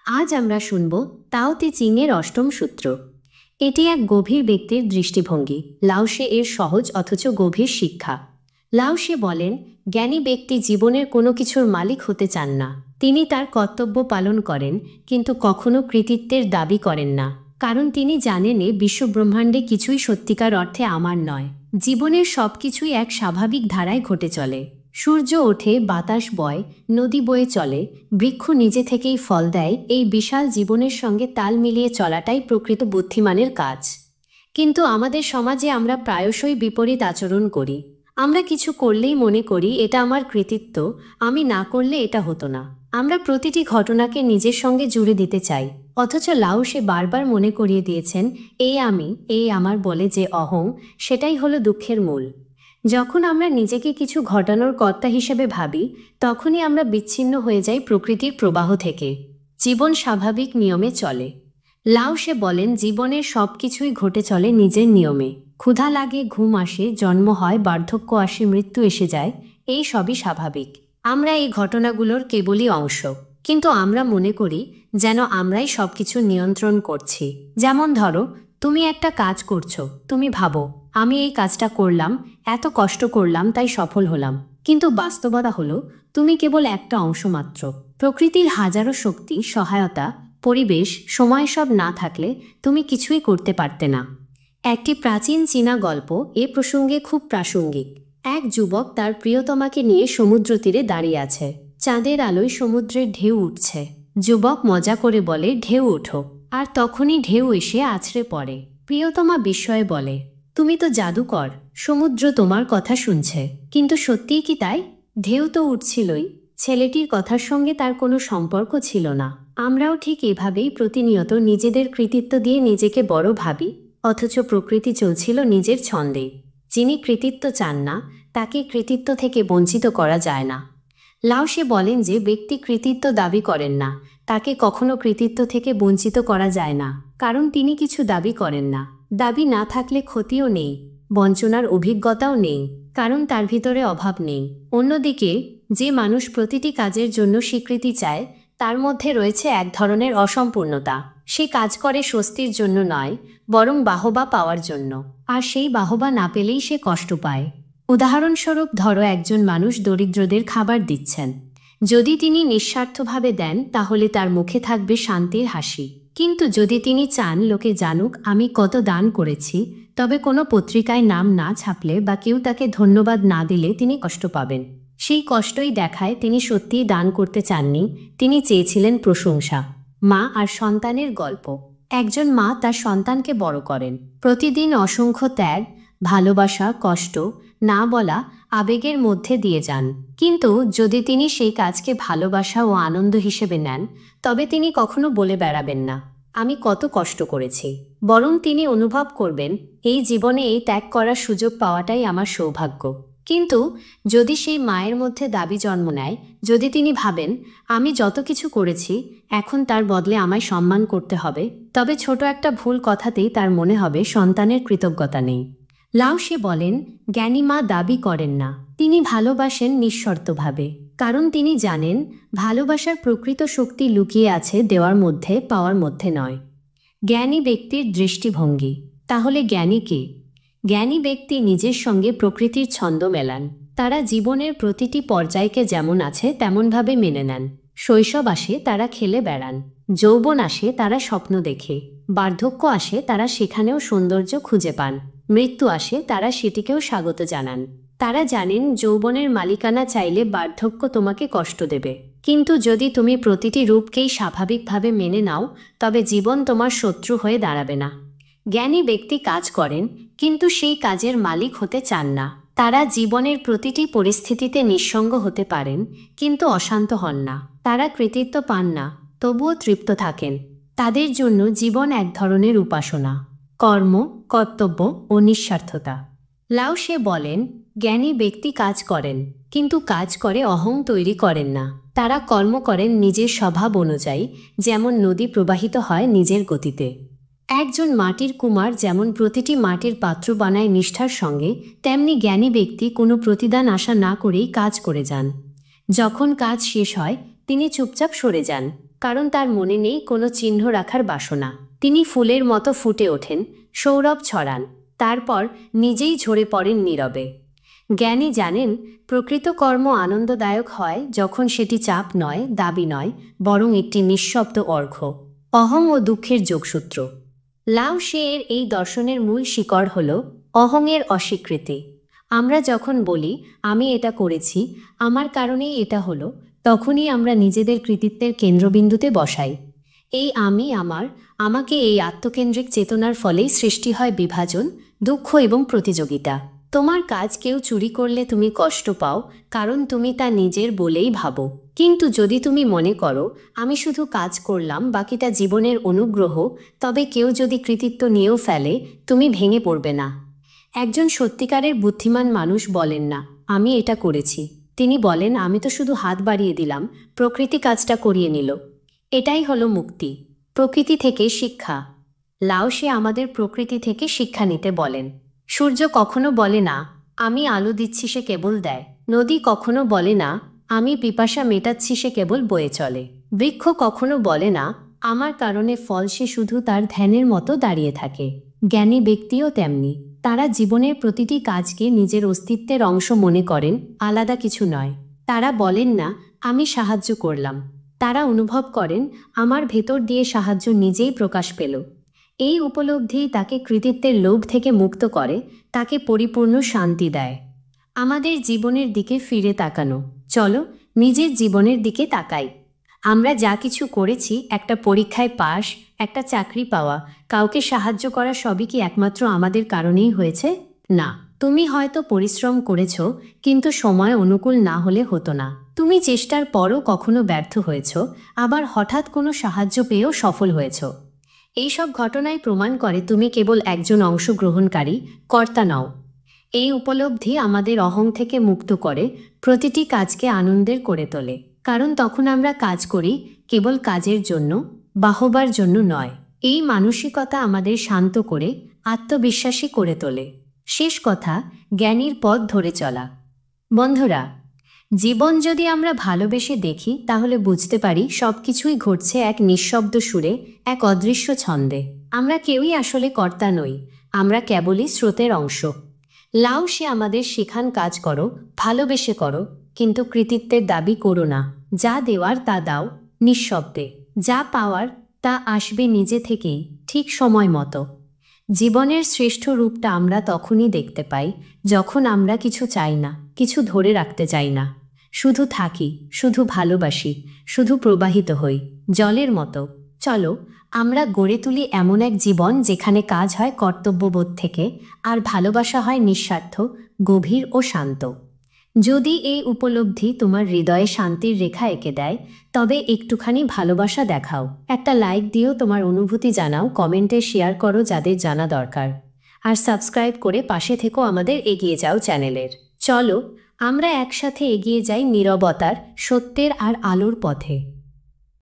আজ আমরা শুনব তাও তে চিংয়ের অষ্টম সূত্র। এটি এক গভীর ব্যক্তির দৃষ্টিভঙ্গি। লাওসে এর সহজ অথচ গভীর শিক্ষা। লাওসে বলেন, জ্ঞানী ব্যক্তি জীবনের কোনো কিছুর মালিক হতে চান না। তিনি তার কর্তব্য পালন করেন, কিন্তু কখনো কৃতিত্বের দাবি করেন না, কারণ তিনি জানেন বিশ্বব্রহ্মাণ্ডে কিছুই সত্যিকার অর্থে আমার নয়। জীবনের সব কিছুই এক স্বাভাবিক ধারায় ঘটে চলে। সূর্য ওঠে, বাতাস বয়, নদী বয়ে চলে, বৃক্ষ নিজে থেকেই ফল দেয়। এই বিশাল জীবনের সঙ্গে তাল মিলিয়ে চলাটাই প্রকৃত বুদ্ধিমানের কাজ। কিন্তু আমাদের সমাজে আমরা প্রায়শই বিপরীত আচরণ করি। আমরা কিছু করলেই মনে করি এটা আমার কৃতিত্ব, আমি না করলে এটা হতো না। আমরা প্রতিটি ঘটনাকে নিজের সঙ্গে জুড়ে দিতে চাই, অথচ লাওসে বারবার মনে করিয়ে দিয়েছেন, এই আমার বলে যে অহং, সেটাই হলো দুঃখের মূল। যখন আমরা নিজেকে কিছু ঘটানোর কর্তা হিসেবে ভাবি, তখনই আমরা বিচ্ছিন্ন হয়ে যাই প্রকৃতির প্রবাহ থেকে। জীবন স্বাভাবিক নিয়মে চলে। লাওসে বলেন, জীবনের সব কিছুই ঘটে চলে নিজের নিয়মে। ক্ষুধা লাগে, ঘুম আসে, জন্ম হয়, বার্ধক্য আসে, মৃত্যু এসে যায়, এই সবই স্বাভাবিক। আমরা এই ঘটনাগুলোর কেবলই অংশ, কিন্তু আমরা মনে করি যেন আমরাই সব কিছু নিয়ন্ত্রণ করছি। যেমন ধরো, তুমি একটা কাজ করছো, তুমি ভাবো আমি এই কাজটা করলাম, এত কষ্ট করলাম, তাই সফল হলাম। কিন্তু বাস্তবতা হলো তুমি কেবল একটা অংশ মাত্র। প্রকৃতির হাজারো শক্তি, সহায়তা, পরিবেশ, সময় সব না থাকলে তুমি কিছুই করতে পারতে না। একটি প্রাচীন চীনা গল্প এ প্রসঙ্গে খুব প্রাসঙ্গিক। এক যুবক তার প্রিয়তমাকে নিয়ে সমুদ্র তীরে দাঁড়িয়ে আছে। চাঁদের আলোয় সমুদ্রের ঢেউ উঠছে। যুবক মজা করে বলে, ঢেউ ওঠো। আর তখনই ঢেউ এসে আছড়ে পড়ে। প্রিয়তমা বিস্ময়ে বলে, তুমি তো জাদুকর, সমুদ্র তোমার কথা শুনছে। কিন্তু সত্যিই কি তাই? ঢেউ তো উঠছিলই। ছেলেটির কথার সঙ্গে তার কোনো সম্পর্ক ছিল না। আমরাও ঠিক এভাবেই প্রতিনিয়ত নিজেদের কৃতিত্ব দিয়ে নিজেকে বড় ভাবি, অথচ প্রকৃতি চলছিল নিজের ছন্দে। যিনি কৃতিত্ব চান না, তাকে কৃতিত্ব থেকে বঞ্চিত করা যায় না। লাওসে বলেন যে ব্যক্তি কৃতিত্ব দাবি করেন না, তাকে কখনো কৃতিত্ব থেকে বঞ্চিত করা যায় না, কারণ তিনি কিছু দাবি করেন না। দাবি না থাকলে ক্ষতিও নেই, বঞ্চনার অভিজ্ঞতাও নেই, কারণ তার ভিতরে অভাব নেই। অন্যদিকে যে মানুষ প্রতিটি কাজের জন্য স্বীকৃতি চায়, তার মধ্যে রয়েছে এক ধরনের অসম্পূর্ণতা। সে কাজ করে স্বস্তির জন্য নয়, বরং বাহবা পাওয়ার জন্য। আর সেই বাহবা না পেলেই সে কষ্ট পায়। উদাহরণস্বরূপ ধরো, একজন মানুষ দরিদ্রদের খাবার দিচ্ছেন। যদি তিনি নিঃস্বার্থভাবে দেন, তাহলে তার মুখে থাকবে শান্তির হাসি। কিন্তু যদি তিনি চান লোকে জানুক আমি কত দান করেছি, তবে কোনো পত্রিকায় নাম না ছাপলে বা কেউ তাকে ধন্যবাদ না দিলে তিনি কষ্ট পাবেন। সেই কষ্টই দেখায় তিনি সত্যিই দান করতে চাননি, তিনি চেয়েছিলেন প্রশংসা। মা আর সন্তানের গল্প। একজন মা তার সন্তানকে বড় করেন। প্রতিদিন অসংখ্য ত্যাগ, ভালোবাসা, কষ্ট, না বলা আবেগের মধ্যে দিয়ে যান। কিন্তু যদি তিনি সেই কাজকে ভালোবাসা ও আনন্দ হিসেবে নেন, তবে তিনি কখনো বলে বেড়াবেন না আমি কত কষ্ট করেছি। বরং তিনি অনুভব করবেন, এই জীবনে এই ত্যাগ করার সুযোগ পাওয়াটাই আমার সৌভাগ্য। কিন্তু যদি সেই মায়ের মধ্যে দাবি জন্ম নেয়, যদি তিনি ভাবেন আমি যত কিছু করেছি, এখন তার বদলে আমায় সম্মান করতে হবে, তবে ছোট একটা ভুল কথাতেই তার মনে হবে সন্তানের কৃতজ্ঞতা নেই। লাওসে বলেন, জ্ঞানী মা দাবি করেন না, তিনি ভালোবাসেন নিঃশর্তভাবে, কারণ তিনি জানেন ভালোবাসার প্রকৃত শক্তি লুকিয়ে আছে দেওয়ার মধ্যে, পাওয়ার মধ্যে নয়। জ্ঞানী ব্যক্তির দৃষ্টিভঙ্গি। তাহলে জ্ঞানী কে? জ্ঞানী ব্যক্তি নিজের সঙ্গে প্রকৃতির ছন্দ মেলান। তারা জীবনের প্রতিটি পর্যায়কে যেমন আছে তেমনভাবে মেনে নেন। শৈশব আসে, তারা খেলে বেড়ান। যৌবন আসে, তারা স্বপ্ন দেখে। বার্ধক্য আসে, তারা সেখানেও সৌন্দর্য খুঁজে পান। মৃত্যু আসে, তারা সেটিকেও স্বাগত জানান। তারা জানেন যৌবনের মালিকানা চাইলে বার্ধক্য তোমাকে কষ্ট দেবে, কিন্তু যদি তুমি প্রতিটি রূপকেই স্বাভাবিকভাবে মেনে নাও, তবে জীবন তোমার শত্রু হয়ে দাঁড়াবে না। জ্ঞানী ব্যক্তি কাজ করেন, কিন্তু সেই কাজের মালিক হতে চান না। তারা জীবনের প্রতিটি পরিস্থিতিতে নিঃসঙ্গ হতে পারেন, কিন্তু অশান্ত হন না। তারা কৃতিত্ব পান না, তবুও তৃপ্ত থাকেন। তাদের জন্য জীবন এক ধরনের উপাসনা, কর্ম, কর্তব্য ও নিঃস্বার্থতা। লাওসে বলেন, জ্ঞানী ব্যক্তি কাজ করেন, কিন্তু কাজ করে অহং তৈরি করেন না। তারা কর্ম করেন নিজের স্বভাব অনুযায়ী, যেমন নদী প্রবাহিত হয় নিজের গতিতে। একজন মাটির কুমার যেমন প্রতিটি মাটির পাত্র বানায় নিষ্ঠার সঙ্গে, তেমনি জ্ঞানী ব্যক্তি কোনো প্রতিদান আশা না করেই কাজ করে যান। যখন কাজ শেষ হয়, তিনি চুপচাপ সরে যান, কারণ তার মনে নেই কোনো চিহ্ন রাখার বাসনা। তিনি ফুলের মতো ফুটে ওঠেন, সৌরভ ছড়ান, তারপর নিজেই ঝরে পড়েন নীরবে। জ্ঞানী জানেন প্রকৃত কর্ম আনন্দদায়ক হয় যখন সেটি চাপ নয়, দাবি নয়, বরং একটি নিঃশব্দ অর্ঘ্য। অহং ও দুঃখের যোগসূত্র। লাও সে এর এই দর্শনের মূল শিকড় হল অহংয়ের অস্বীকৃতি। আমরা যখন বলি আমি এটা করেছি, আমার কারণেই এটা হলো, তখনই আমরা নিজেদের কৃতিত্বের কেন্দ্রবিন্দুতে বসাই। এই আমি, আমাকে এই আত্মকেন্দ্রিক চেতনার ফলেই সৃষ্টি হয় বিভাজন, দুঃখ এবং প্রতিযোগিতা। তোমার কাজ কেউ চুরি করলে তুমি কষ্ট পাও, কারণ তুমি তা নিজের বলেই ভাবো। কিন্তু যদি তুমি মনে করো আমি শুধু কাজ করলাম, বাকিটা জীবনের অনুগ্রহ, তবে কেউ যদি কৃতিত্ব নিয়েও ফেলে, তুমি ভেঙে পড়বে না। একজন সত্যিকারের বুদ্ধিমান মানুষ বলেন না আমি এটা করেছি, তিনি বলেন আমি তো শুধু হাত বাড়িয়ে দিলাম, প্রকৃতি কাজটা করিয়ে নিল। এটাই হলো মুক্তি, প্রকৃতি থেকে শিক্ষা। লাও সে আমাদের প্রকৃতি থেকে শিক্ষা নিতে বলেন। সূর্য কখনো বলে না আমি আলো দিচ্ছি, সে কেবল দেয়। নদী কখনো বলে না আমি পিপাসা মেটাচ্ছি, সে কেবল বয়ে চলে। বৃক্ষ কখনো বলে না আমার কারণে ফল, সে শুধু তার ধ্যানের মতো দাঁড়িয়ে থাকে। জ্ঞানী ব্যক্তিও তেমনি, তারা জীবনের প্রতিটি কাজকে নিজের অস্তিত্বের অংশ মনে করেন, আলাদা কিছু নয়। তারা বলেন না আমি সাহায্য করলাম, তারা অনুভব করেন আমার ভেতর দিয়ে সাহায্য নিজেই প্রকাশ পেল। এই উপলব্ধি তাকে কৃতিত্বের লোভ থেকে মুক্ত করে, তাকে পরিপূর্ণ শান্তি দেয়। আমাদের জীবনের দিকে ফিরে তাকানো, চলো নিজের জীবনের দিকে তাকাই। আমরা যা কিছু করেছি, একটা পরীক্ষায় পাশ, একটা চাকরি পাওয়া, কাউকে সাহায্য করা, সবই কি একমাত্র আমাদের কারণেই হয়েছে? না। তুমি হয়তো পরিশ্রম করেছ, কিন্তু সময় অনুকূল না হলে হতো না। তুমি চেষ্টার পরও কখনো ব্যর্থ হয়েছ, আবার হঠাৎ কোনো সাহায্য পেয়েও সফল হয়েছ। এইসব ঘটনাই প্রমাণ করে তুমি কেবল একজন অংশগ্রহণকারী, কর্তা নও। এই উপলব্ধি আমাদের অহং থেকে মুক্ত করে, প্রতিটি কাজকে আনন্দের করে তোলে। কারণ তখন আমরা কাজ করি কেবল কাজের জন্য, বাহবার জন্য নয়। এই মানসিকতা আমাদের শান্ত করে, আত্মবিশ্বাসী করে তোলে। শেষ কথা, জ্ঞানীর পথ ধরে চলা। বন্ধুরা, জীবন যদি আমরা ভালোবেসে দেখি, তাহলে বুঝতে পারি সব কিছুই ঘটছে এক নিঃশব্দ সুরে, এক অদৃশ্য ছন্দে। আমরা কেউই আসলে কর্তা নই, আমরা কেবলই স্রোতের অংশ। লাও সে আমাদের শেখান কাজ করো, ভালোবেসে করো, কিন্তু কৃতিত্বের দাবি করো না। যা দেওয়ার তা দাও নিঃশব্দে, যা পাওয়ার তা আসবে নিজে থেকেই, ঠিক সময় মতো। জীবনের শ্রেষ্ঠ রূপটা আমরা তখনই দেখতে পাই যখন আমরা কিছু চাই না, কিছু ধরে রাখতে চাই না, শুধু থাকি, শুধু ভালোবাসি, শুধু প্রবাহিত হই জলের মতো। চলো আমরা গড়ে তুলি এমন এক জীবন যেখানে কাজ হয় কর্তব্যবোধ থেকে, আর ভালোবাসা হয় নিঃস্বার্থ, গভীর ও শান্ত। যদি এই উপলব্ধি তোমার হৃদয়ে শান্তির রেখা এঁকে দেয়, তবে একটুখানি ভালোবাসা দেখাও, একটা লাইক দিও, তোমার অনুভূতি জানাও, কমেন্টে শেয়ার করো যাদের জানা দরকার, আর সাবস্ক্রাইব করে পাশে থেকো আমাদের এগিয়ে যাও চ্যানেলের। চলো আমরা একসাথে এগিয়ে যাই নীরবতার, সত্যের আর আলোর পথে।